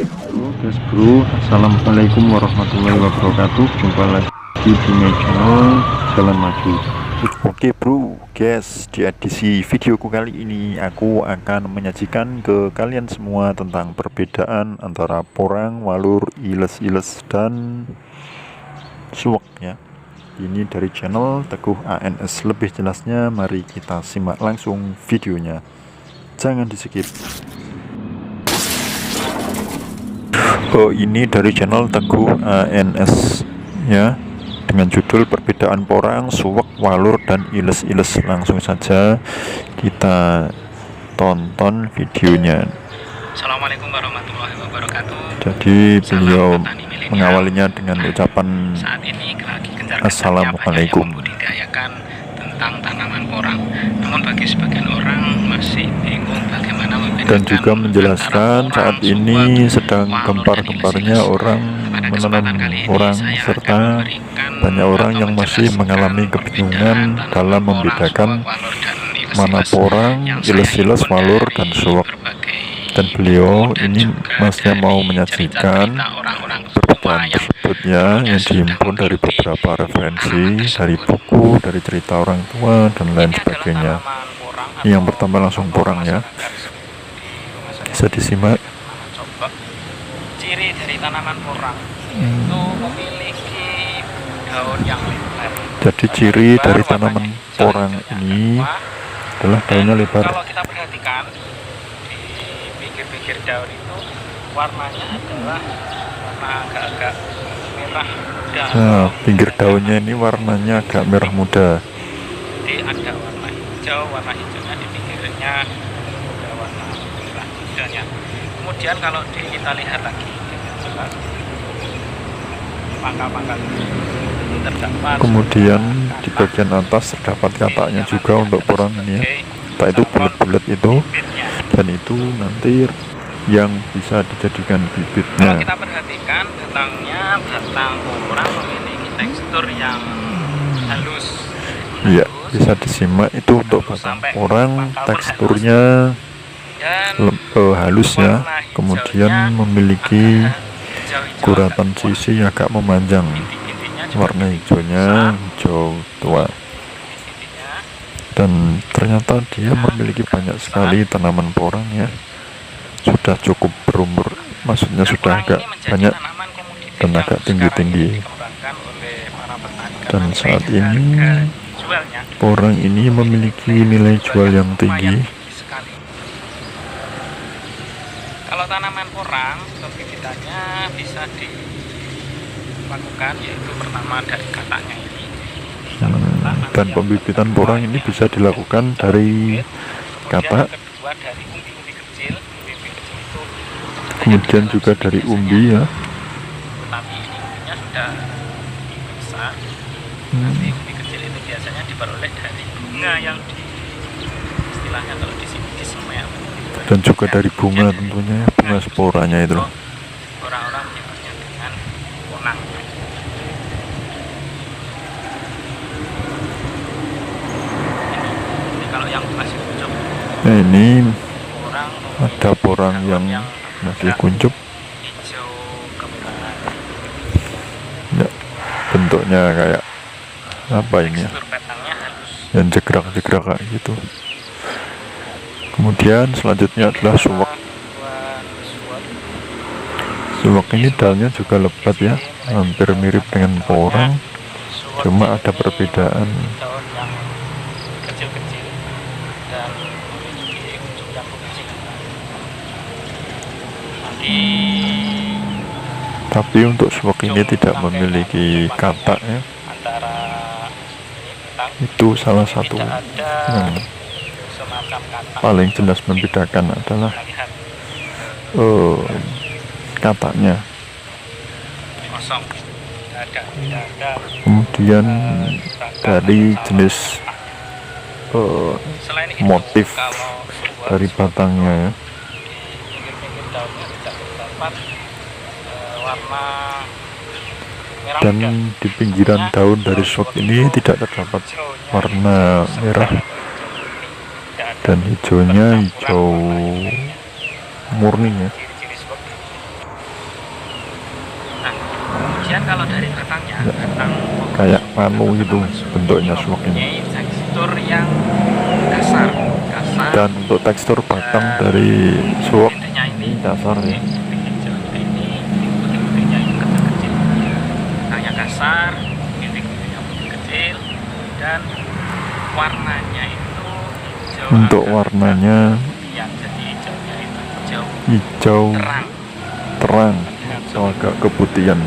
Halo guys bro, assalamualaikum warahmatullahi wabarakatuh. Jumpa lagi di my channel Jalan Maju. Oke bro, guys, di edisi videoku kali ini aku akan menyajikan ke kalian semua tentang perbedaan antara porang, walur, iles-iles, dan suwek ya. Ini dari channel Teguh ANS. Lebih jelasnya mari kita simak langsung videonya. Jangan di skip. Oh, ini dari channel Teguh ANS ya, dengan judul perbedaan porang, suwek, walur, dan iles-iles. Langsung saja kita tonton videonya. Assalamualaikum warahmatullahi wabarakatuh. Jadi beliau mengawalinya dengan ucapan saat ini lagi Assalamualaikum. Membudidayakan tentang tanaman porang. Namun bagi sebagian orang masih bingung bagaimana membedakan, dan juga menjelaskan saat ini sedang gempar-gemparnya orang menanam porang, serta banyak orang yang masih mengalami kebingungan dalam membedakan mana porang, iles-iles, walur, dan suwek. Dan beliau ini masnya mau menyajikan perbedaan tersebutnya yang dihimpun dari beberapa referensi, dari buku, dari cerita orang tua, dan lain sebagainya. Yang pertama langsung porang ya, bisa disimak. Ciri dari tanaman porang itu memiliki daun yang lebar. Jadi ciri dari tanaman porang ini adalah daunnya lebar. Kalau kita perhatikan di pinggir-pinggir daun itu warnanya adalah warna agak-agak merah muda. Nah, pinggir daunnya ini warnanya agak merah muda. Jadi ada warna hijau, warna hijaunya di pinggirnya ada warna merah mudanya. Kemudian kalau kita lihat lagi dengan jelas pangkal-pangkal itu terdapat. Kemudian di bagian atas terdapat kataknya juga untuk porang ini ya. Katak itu bulat-bulat itu, dan itu nanti yang bisa dijadikan bibitnya. Kalau kita perhatikan batang porang memiliki tekstur yang halus. Iya, bisa disimak itu untuk batang porang teksturnya halus ya. Kemudian memiliki guratan sisi agak memanjang. Warna hijaunya hijau tua. Dan ternyata dia memiliki banyak sekali tanaman porang ya. Sudah cukup berumur, maksudnya sudah agak banyak dan agak tinggi-tinggi. Dan saat ini porang ini memiliki nilai jual yang tinggi. Kalau tanaman porang, pembibitannya bisa dilakukan, yaitu pertama dari kataknya ini. Dan pembibitan porang ini bisa dilakukan dari katak, kedua dari umbi-umbi kecil. Umbi-umbi kecil itu kemudian juga dari umbi ya. Tetapi ini umbinya sudah besar. Nanti umbi kecil itu biasanya diperoleh dari bunga yang istilahnya kalau di sini disemek. Dan juga dari bunga tentunya, bunga sporanya itu loh. Orang-orang menyebutnya dengan ponang. Ini kalau yang masih kuncup. Nah, ini ada porang yang masih kuncup. Hijau kemerahan. Ya, bentuknya kayak apa ini ya? Tekstur batangnya halus. Yang jegrak-jegrak kayak gitu. Kemudian selanjutnya adalah suwek. Suwek ini daunnya juga lebat ya, hampir mirip dengan porang, cuma ada perbedaan. Daun yang kecil-kecil dan memiliki ujung yang kecil. Tapi untuk suwek ini tidak memiliki katak ya. Itu salah satu yang paling jelas membedakan adalah kataknya. Kemudian dari jenis motif dari batangnya ya. Dan di pinggiran daun dari suwek ini tidak terdapat warna merah, dan hijaunya hijau murni ya. batangnya, Ya, batang kayak panu gitu bentuknya suwak ini. mempunyai tekstur yang kasar, Dan untuk tekstur batang dan dari suwak putih-putihnya ini kasar ya. putih hijaunya ini, putih-putihnya itu kecil-kecil, batangnya kasar, putih-putihnya putih kecil, dan warnanya itu hijau Untuk agak warnanya yang jadi hijaunya itu hijau terang. terang atau agak keputihan.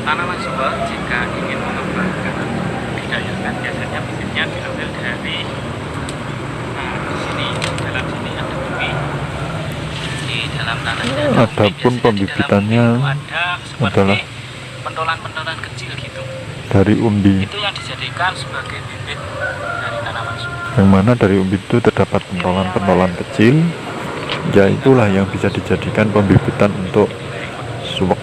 Tanaman suwak jika ingin mengembangkan atau membudidayakan biasanya bibitnya diambil dari di sini, dalam sini ada bibit di dalam tanahnya ada bibit. Adapun Biasanya pembibitannya di dalam bibit itu ada seperti adalah pentolan-pentolan kecil gitu, dari umbi, itu yang dijadikan sebagai bibit dari tanaman suwak. yang mana dari umbi itu terdapat pentolan-pentolan kecil, ya itulah yang bisa dijadikan pembibitan untuk suwak.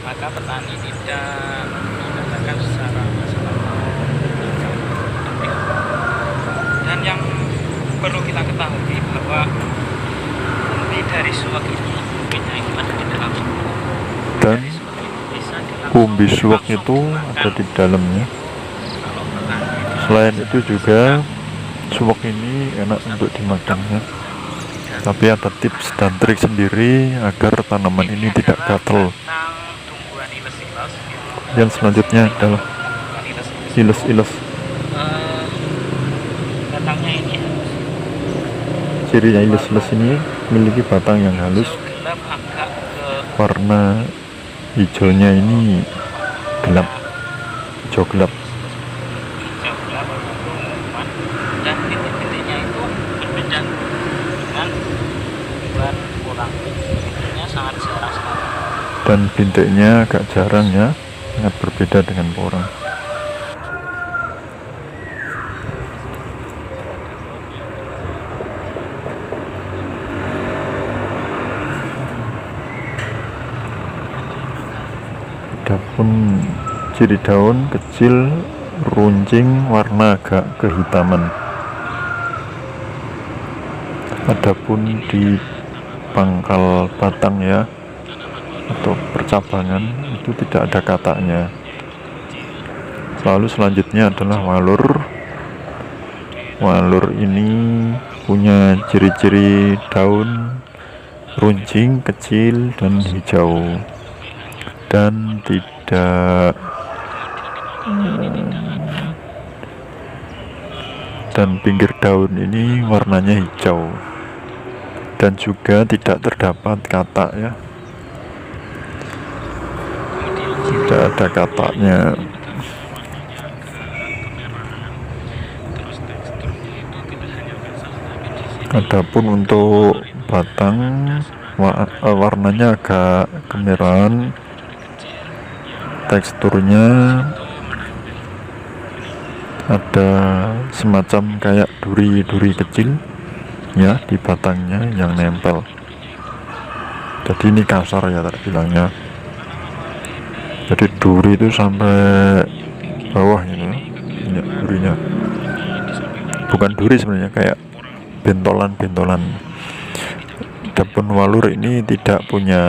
Maka petani tidak menggunakan secara masalah. Dan yang perlu kita ketahui bahwa umbi dari suwak ini, umbinya itu ada di dalam suwak. Dan Dari suwak ini bisa dilangsung umbi suwak langsung itu dimakan. ada di dalamnya. Kalau petani itu Selain itu juga suwak ini enak untuk dimakannya. Tapi ada tips dan trik sendiri agar tanaman ini tidak gatal. tentang tumbuhan iles-iles gitu. Yang selanjutnya adalah Tumbuhan iles-iles. iles-iles. Batangnya ini Cirinya iles-iles ini memiliki batang yang halus, hijau gelap agak ke warna hijaunya ini gelap, hijau gelap. hijau gelap warna keunguan, dan titik-titiknya itu berbeda dengan tumbuhan orang. Titiknya sangat jarang sekali. Dan bintiknya agak jarang ya, sangat berbeda dengan porang. Adapun ciri daun kecil, runcing, warna agak kehitaman. Adapun di pangkal batang ya, atau percabangan itu tidak ada katanya. Lalu selanjutnya adalah walur. Walur ini punya ciri-ciri daun runcing, kecil dan hijau, dan tidak dan pinggir daun ini warnanya hijau, dan juga tidak terdapat katak ya, tidak ada kataknya. Adapun untuk batang warnanya agak kemerahan, teksturnya ada semacam kayak duri-duri kecil ya di batangnya yang nempel. Jadi ini kasar ya tadi bilangnya. Jadi duri itu sampai bawah ini durinya. Bukan duri sebenarnya, kayak bentolan-bentolan. Adapun walur ini tidak punya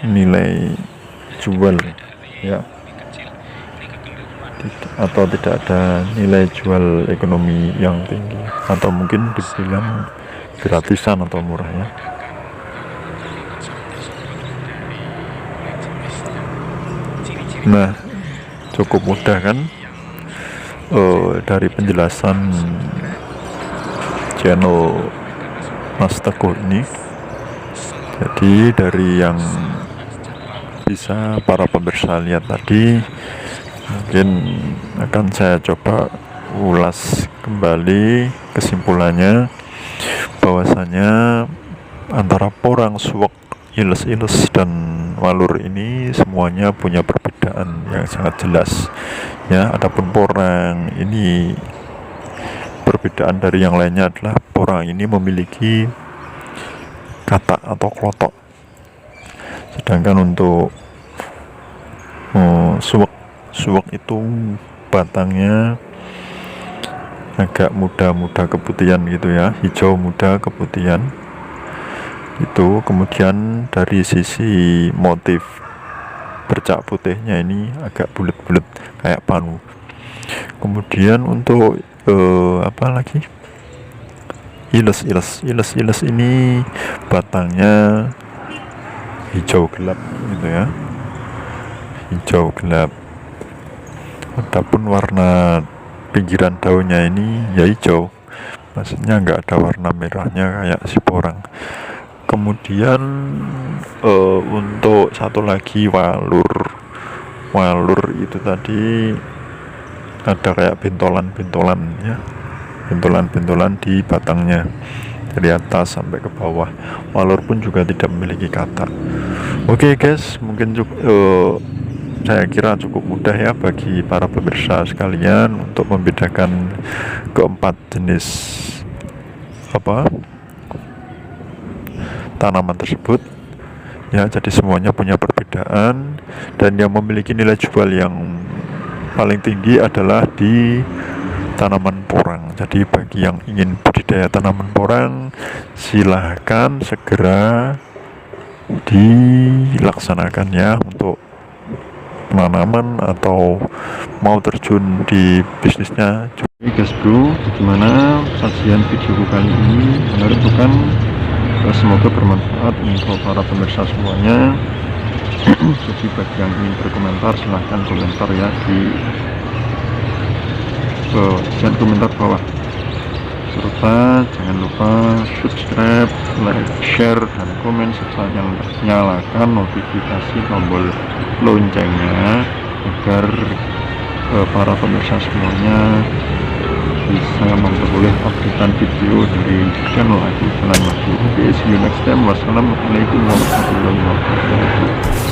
nilai jual ya, atau tidak ada nilai jual ekonomi yang tinggi, atau mungkin dibilang gratisan atau murah ya. Nah, cukup mudah kan dari penjelasan channel Mas Teguh ini. Jadi dari yang bisa para pemirsa lihat tadi, mungkin akan saya coba ulas kembali kesimpulannya, bahwasanya antara porang, suwak, iles-iles dan walur ini semuanya punya perbedaan yang sangat jelas ya. Adapun porang ini, perbedaan dari yang lainnya adalah porang ini memiliki katak atau klotok, sedangkan untuk suwak itu batangnya agak muda-muda keputihan gitu ya, hijau muda keputihan itu. Kemudian dari sisi motif bercak putihnya ini agak bulat-bulat kayak panu. Kemudian untuk apa lagi, iles ini batangnya hijau gelap gitu ya, hijau gelap. Adapun warna pinggiran daunnya ini ya hijau, maksudnya nggak ada warna merahnya kayak si porang. Kemudian untuk satu lagi walur itu tadi ada kayak bentolan ya, bentolan di batangnya dari atas sampai ke bawah. Walur pun juga tidak memiliki kata. Oke guys, mungkin saya kira cukup mudah ya bagi para pemirsa sekalian untuk membedakan keempat jenis tanaman tersebut ya. Jadi semuanya punya perbedaan, dan yang memiliki nilai jual yang paling tinggi adalah di tanaman porang. Jadi bagi yang ingin budidaya tanaman porang, silahkan segera dilaksanakan ya untuk penanaman atau mau terjun di bisnisnya. Oke guys bro, bagaimana sajian videoku kali ini? Menarik bukan? Semoga bermanfaat untuk para pemirsa semuanya. Jadi bagi yang ingin berkomentar silahkan komentar ya di bagian komentar bawah, serta jangan lupa subscribe, like, share, dan komen, serta nyalakan notifikasi tombol loncengnya agar para pemirsa semuanya bisa memperoleh updatean video dari channel aku. Oke, see you next time. Wassalamualaikum warahmatullahi wabarakatuh.